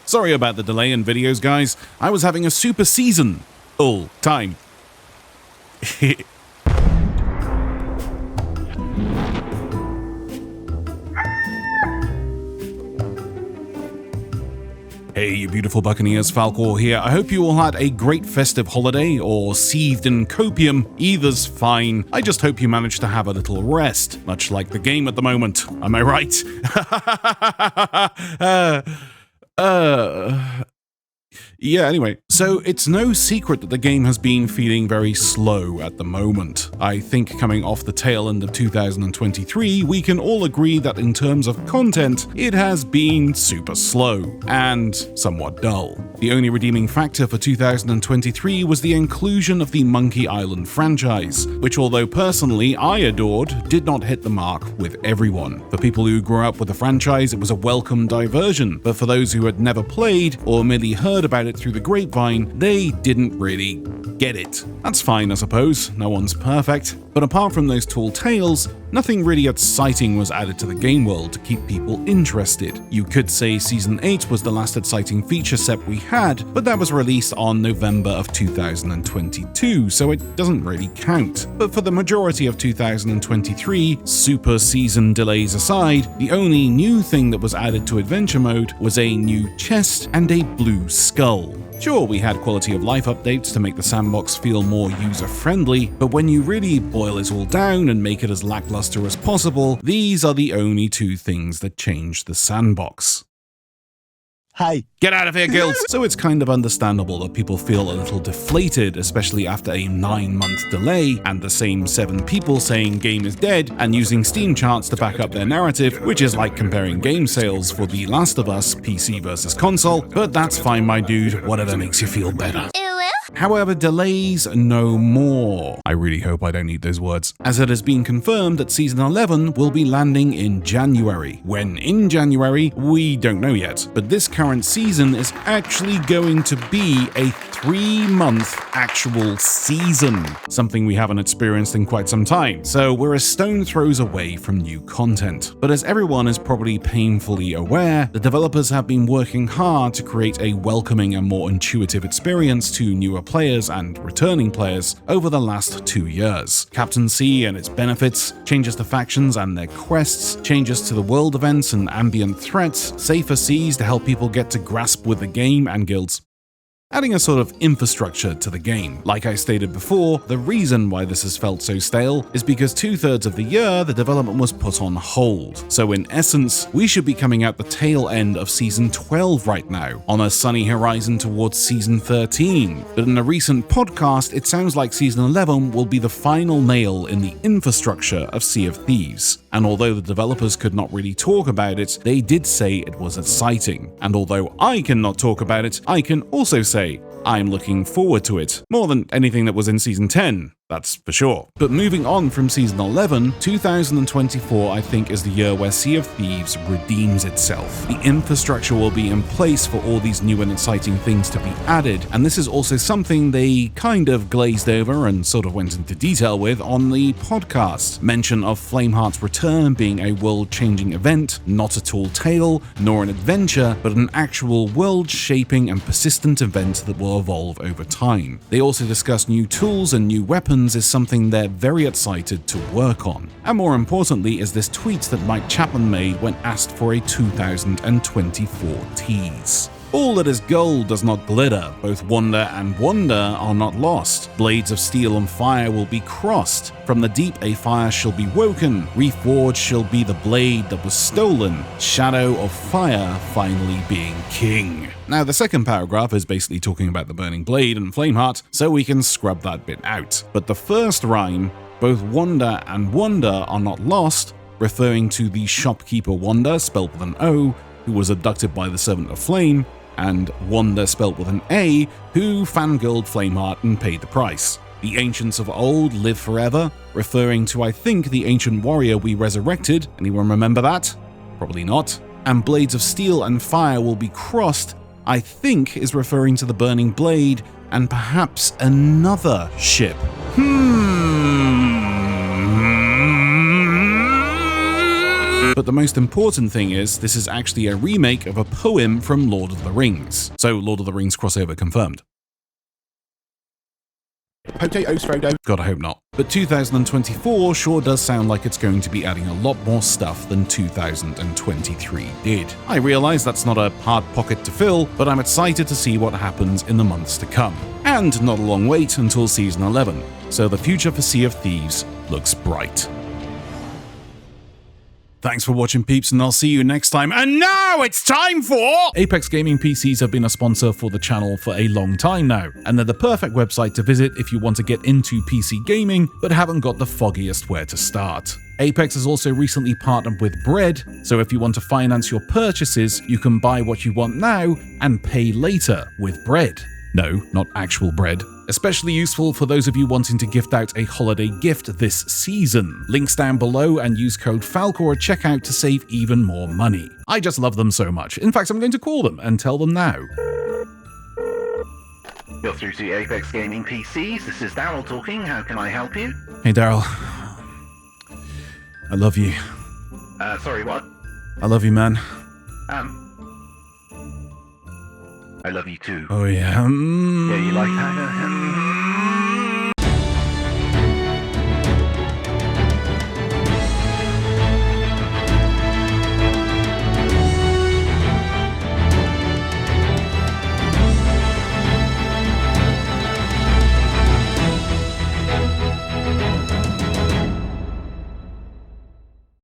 Sorry about the delay in videos, guys. I was having a super season all time. Hey, you beautiful Buccaneers, Falcore here. I hope you all had a great festive holiday, or seethed in copium. Either's fine. I just hope you managed to have a little rest, much like the game at the moment. Am I right? Yeah, anyway, so it's no secret that the game has been feeling very slow at the moment. I think coming off the tail end of 2023, we can all agree that in terms of content, it has been super slow and somewhat dull. The only redeeming factor for 2023 was the inclusion of the Monkey Island franchise, which although personally I adored, did not hit the mark with everyone. For people who grew up with the franchise, it was a welcome diversion, but for those who had never played or merely heard about it through the grapevine, they didn't really get it. That's fine, I suppose, no one's perfect. But apart from those tall tales, nothing really exciting was added to the game world to keep people interested. You could say Season 8 was the last exciting feature set we had, but that was released on November of 2022, so it doesn't really count. But for the majority of 2023, super season delays aside, the only new thing that was added to Adventure Mode was a new chest and a blue skull. Sure, we had quality of life updates to make the sandbox feel more user-friendly, but when you really boil it all down and make it as lackluster as possible, these are the only two things that change the sandbox. Hey. Get out of here, guilds! So it's kind of understandable that people feel a little deflated, especially after a 9-month delay, and the same 7 people saying game is dead and using Steam charts to back up their narrative, which is like comparing game sales for The Last of Us PC versus console, but that's fine, my dude, whatever makes you feel better. However, delays no more. I really hope I don't need those words, as it has been confirmed that Season 11 will be landing in January. When in January, we don't know yet, but this current season is actually going to be a 3-month actual season, something we haven't experienced in quite some time, so we're a stone throws away from new content. But as everyone is probably painfully aware, the developers have been working hard to create a welcoming and more intuitive experience to newer players and returning players over the last 2 years. Captaincy and its benefits, changes to factions and their quests, changes to the world events and ambient threats, safer seas to help people get to grasp with the game and guilds. Adding a sort of infrastructure to the game. Like I stated before, the reason why this has felt so stale is because 2/3 of the year the development was put on hold. So in essence, we should be coming out the tail end of Season 12 right now, on a sunny horizon towards Season 13. But in a recent podcast, it sounds like Season 11 will be the final nail in the infrastructure of Sea of Thieves. And although the developers could not really talk about it, they did say it was exciting. And although I cannot talk about it, I can also say I'm looking forward to it, more than anything that was in Season 10. That's for sure. But moving on from Season 11, 2024 I think is the year where Sea of Thieves redeems itself. The infrastructure will be in place for all these new and exciting things to be added, and this is also something they kind of glazed over and sort of went into detail with on the podcast. Mention of Flameheart's return being a world-changing event, not a tall tale, nor an adventure, but an actual world-shaping and persistent event that will evolve over time. They also discuss new tools and new weapons is something they're very excited to work on. And more importantly is this tweet that Mike Chapman made when asked for a 2024 tease. All that is gold does not glitter, both wonder and wonder are not lost. Blades of steel and fire will be crossed. From the deep a fire shall be woken, reforged shall be the blade that was stolen, shadow of fire finally being king. Now the second paragraph is basically talking about the burning blade and Flameheart, so we can scrub that bit out. But the first rhyme, both wonder and wonder are not lost, referring to the shopkeeper Wanda, spelled with an O, who was abducted by the Servant of Flame, and Wanda, spelled with an A, who fangirled Flameheart and paid the price. The ancients of old live forever, referring to, I think, the ancient warrior we resurrected. Anyone remember that? Probably not. And blades of steel and fire will be crossed, I think is referring to the burning blade and perhaps another ship. But the most important thing is, this is actually a remake of a poem from Lord of the Rings. So Lord of the Rings crossover confirmed. Potatoes, Frodo. God, I hope not. But 2024 sure does sound like it's going to be adding a lot more stuff than 2023 did. I realize that's not a hard pocket to fill, but I'm excited to see what happens in the months to come. And not a long wait until Season 11, so the future for Sea of Thieves looks bright. Thanks for watching, peeps, and I'll see you next time. And now it's time for... Apex Gaming PCs have been a sponsor for the channel for a long time now, and they're the perfect website to visit if you want to get into PC gaming but haven't got the foggiest where to start. Apex has also recently partnered with Bread, so if you want to finance your purchases, you can buy what you want now and pay later with Bread. No, not actual bread. Especially useful for those of you wanting to gift out a holiday gift this season. Links down below and use code Falcore at checkout to save even more money. I just love them so much. In fact, I'm going to call them and tell them now. You're through to Apex Gaming PCs. This is Daryl talking. How can I help you? Hey Daryl. I love you. Sorry, what? I love you, man. I love you too. Oh yeah. Yeah, you like that?